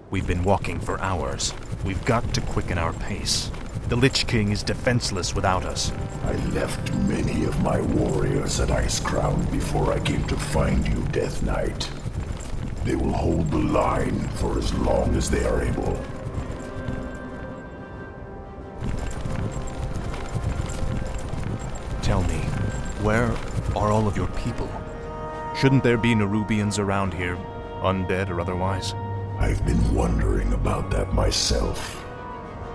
We've been walking for hours. We've got to quicken our pace. The Lich King is defenseless without us. I left many of my warriors at Icecrown before I came to find you, Death Knight. They will hold the line for as long as they are able. Tell me, where are all of your people? Shouldn't there be Nerubians around here, undead or otherwise? I've been wondering about that myself.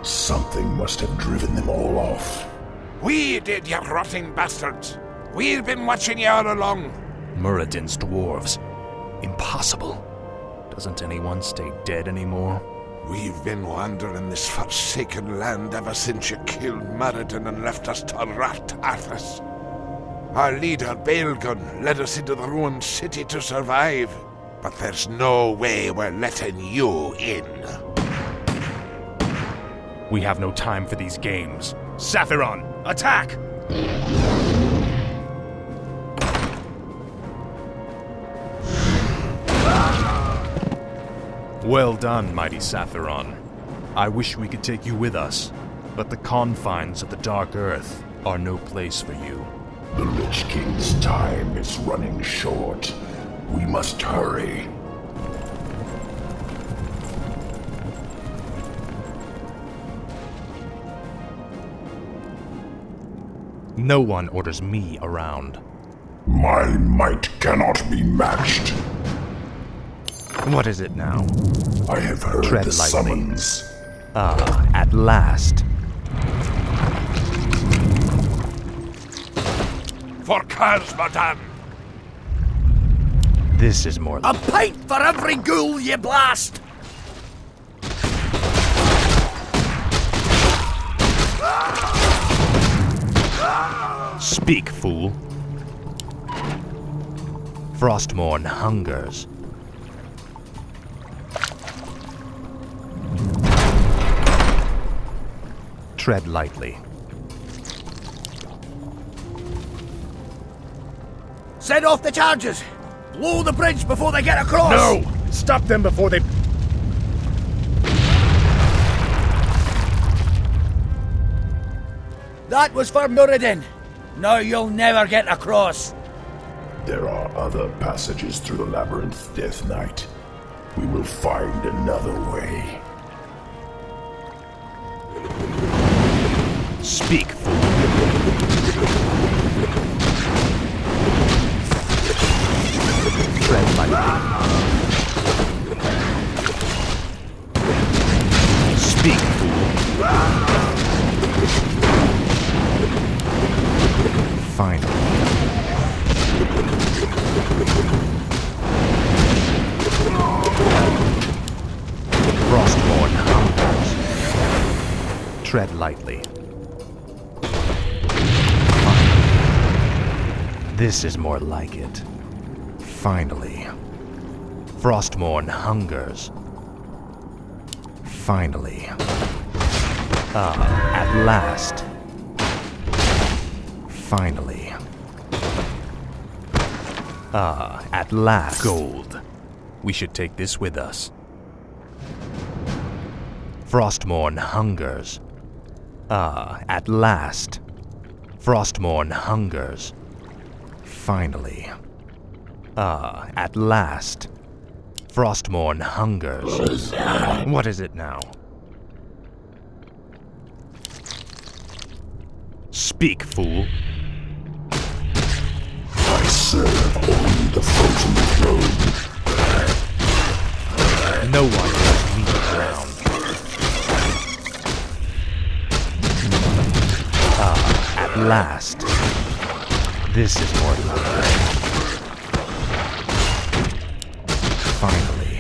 Something must have driven them all off. We did, you rotting bastards! We've been watching you all along! Muradin's dwarves. Impossible. Doesn't anyone stay dead anymore? We've been wandering this forsaken land ever since you killed Muradin and left us to rot Arthas. Our leader, Baelgun, led us into the ruined city to survive. But there's no way we're letting you in. We have no time for these games. Saphiron, attack! Well done, mighty Saphiron. I wish we could take you with us, but the confines of the Dark Earth are no place for you. The Lich King's time is running short. We must hurry. No one orders me around. My might cannot be matched. What is it now? I have heard Tread the lightly. summons. Ah, at last. For Kars, madame! This is more A pint for every ghoul ye blast! Speak, fool. Frostmourne hungers. Tread lightly. Set off the charges! Blow the bridge before they get across! No! Stop them before they... That was for Muradin. Now you'll never get across. There are other passages through the labyrinth, Death Knight. We will find another way. Speak, fool. Tread lightly. Speak, fool. Finally. Frostmourne hungers. Tread lightly. This is more like it. Finally. Frostmourne hungers. Finally. Ah, at last. Finally. Ah, at last. Gold. We should take this with us. Frostmourne hungers. Ah, at last. Frostmourne hungers. Finally. Ah, at last. Frostmourne hungers. What is it now? Speak, fool. I serve only the frozen throne. No one has me around. Ah, at last. This is more like it. Finally.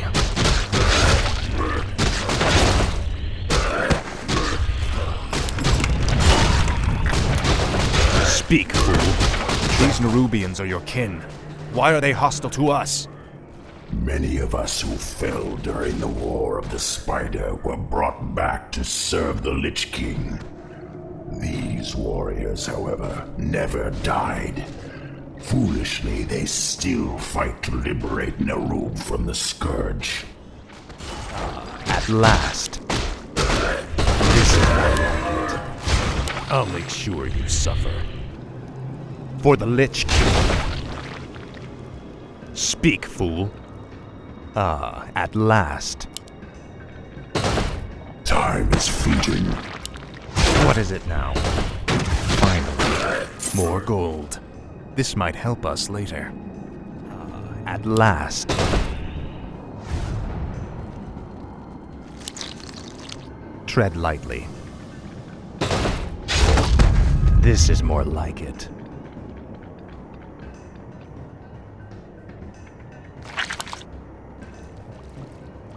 Speak, fool. These Nerubians are your kin. Why are they hostile to us? Many of us who fell during the War of the Spider were brought back to serve the Lich King. These warriors, however, never died. Foolishly, they still fight to liberate Nerub from the Scourge. at last. This is more like it. I'll make sure you suffer. For the Lich King. Speak, fool. Ah, at last. Time is fleeting. What is it now? Finally. More gold. This might help us later. At last. Tread lightly. This is more like it.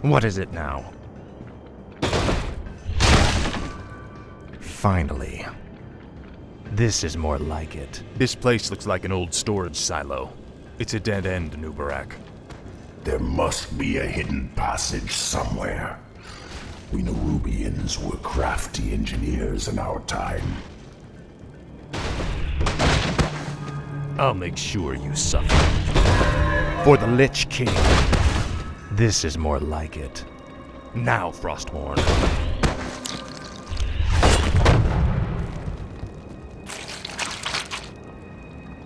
What is it now? Finally. This is more like it. This place looks like an old storage silo. It's a dead end, Nubarak. There must be a hidden passage somewhere. We Nerubians were crafty engineers in our time. I'll make sure you suffer. For the Lich King. This is more like it. Now, Frostmourne.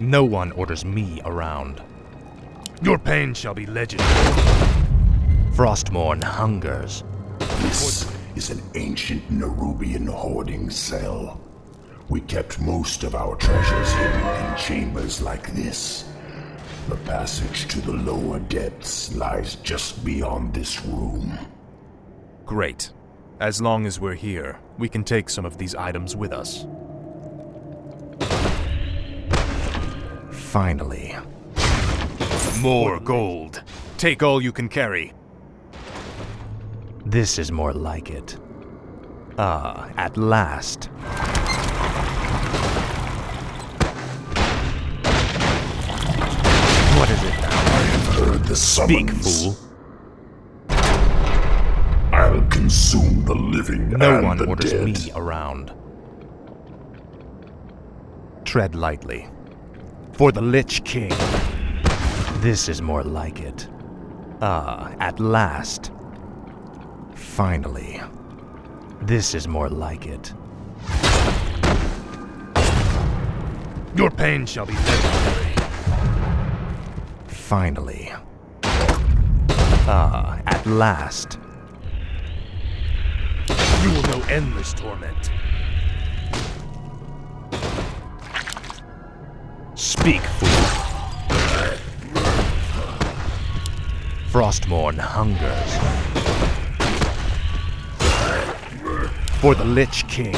No one orders me around. Your pain shall be legendary. Frostmourne hungers. This is an ancient Nerubian hoarding cell. We kept most of our treasures hidden in chambers like this. The passage to the lower depths lies just beyond this room. Great. As long as we're here, we can take some of these items with us. Finally. More gold. Take all you can carry. This is more like it. Ah, at last. What is it now? I have heard the Speak, summons. fool. I'll consume the living No and one the orders dead. me around. Tread lightly. For the Lich King. This is more like it. Ah, at last. Finally. This is more like it. Your pain shall be legendary. Finally. Ah, at last. You will know endless torment. Speak, fool. Frostmourne hungers. For the Lich King.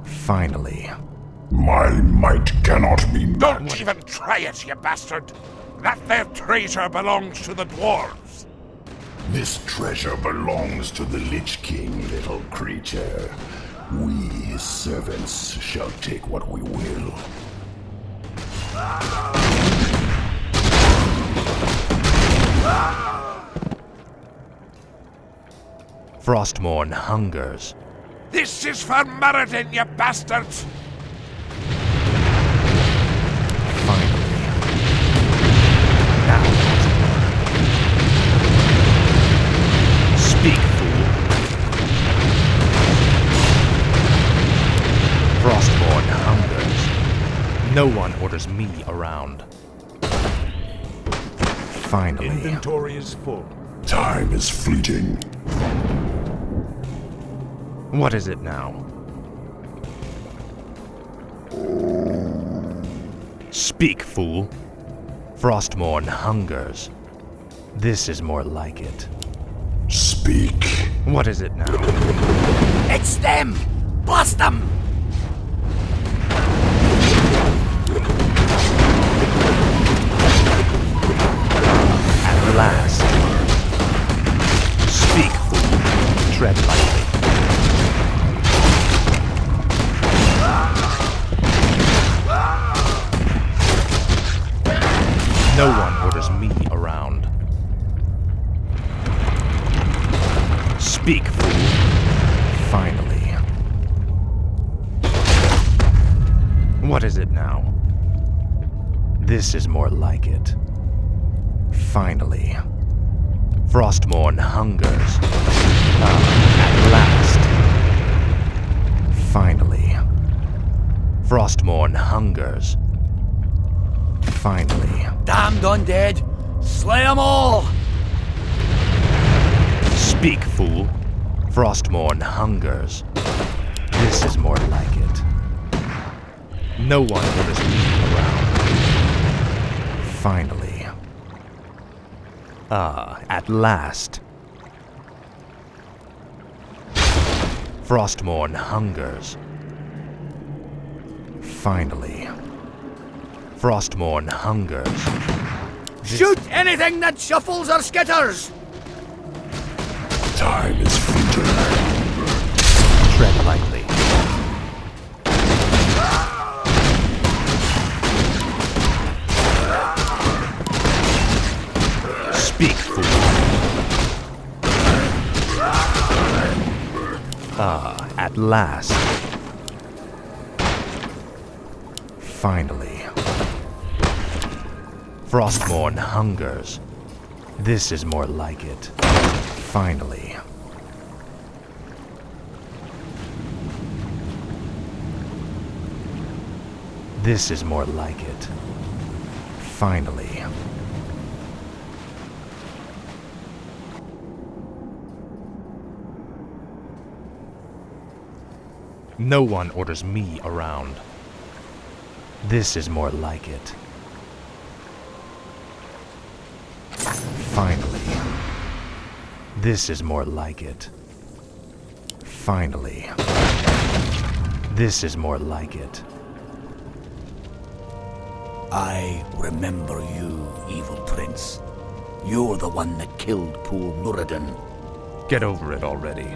Finally. My might cannot be Don't matched. even try it, you bastard! That there treasure belongs to the dwarves! This treasure belongs to the Lich King, little creature. We, his servants, shall take what we will. Frostmourne hungers. This is for Meriden, you bastards! Finally. Now. Speak, fool. Frostmourne hungers. No one orders me around. Finally. Inventory is full. Time is fleeting. What is it now? Speak, fool. Frostmourne hungers. This is more like it. Speak. What is it now? It's them! Blast them! At last. Speak, fool. Tread lightly. No one orders me around. Speak, fool. Finally. What is it now? This is more like it. Finally. Frostmourne hungers. At last. Finally. Frostmourne hungers. Finally. Damned undead! Slay 'em all! Speak, fool. Frostmourne hungers. This is more like it. No one orders me around. Finally. At last. Frostmourne hungers. Finally. Frostmourne hungers. Shoot anything that shuffles or skitters! Time is fleeting. Tread lightly. Speak, fool. At last. Finally. Frostmourne hungers. This is more like it. Finally. This is more like it. Finally. No one orders me around. This is more like it. Finally. This is more like it. Finally. This is more like it. I remember you, evil prince. You're the one that killed poor Nuradin. Get over it already.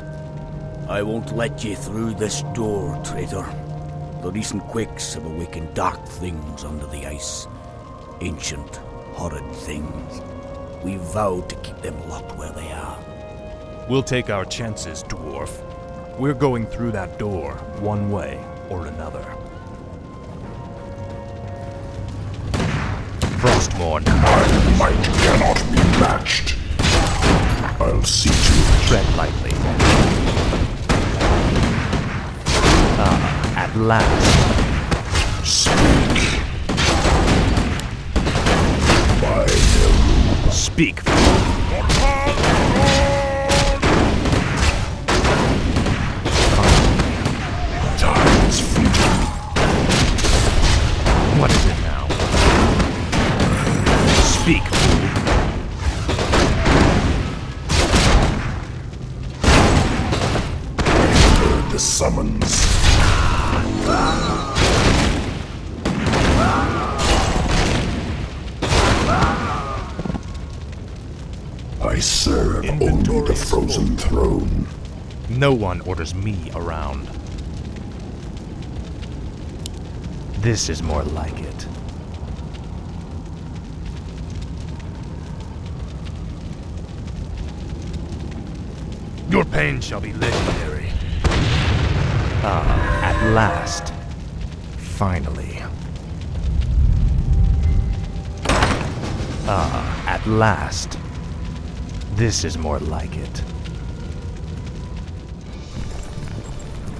I won't let you through this door, traitor. The recent quakes have awakened dark things under the ice. Ancient, horrid things. We vowed to keep them locked where they are. We'll take our chances, dwarf. We're going through that door, one way or another. Frostmourne. My might cannot be matched. I'll see to it. Tread lightly. At last. Speak. By Neru. Speak. Time is fleeting. What is it now? Speak. Heard the summons. I serve only the frozen throne. No one orders me around. This is more like it. Your pain shall be legendary. At last. Finally. At last. This is more like it.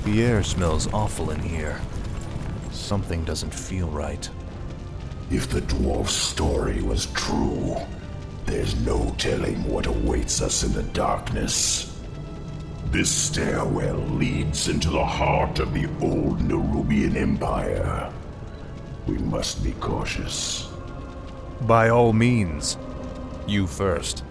The air smells awful in here. Something doesn't feel right. If the dwarf's story was true, there's no telling what awaits us in the darkness. This stairwell leads into the heart of the old Nerubian Empire. We must be cautious. By all means. You first.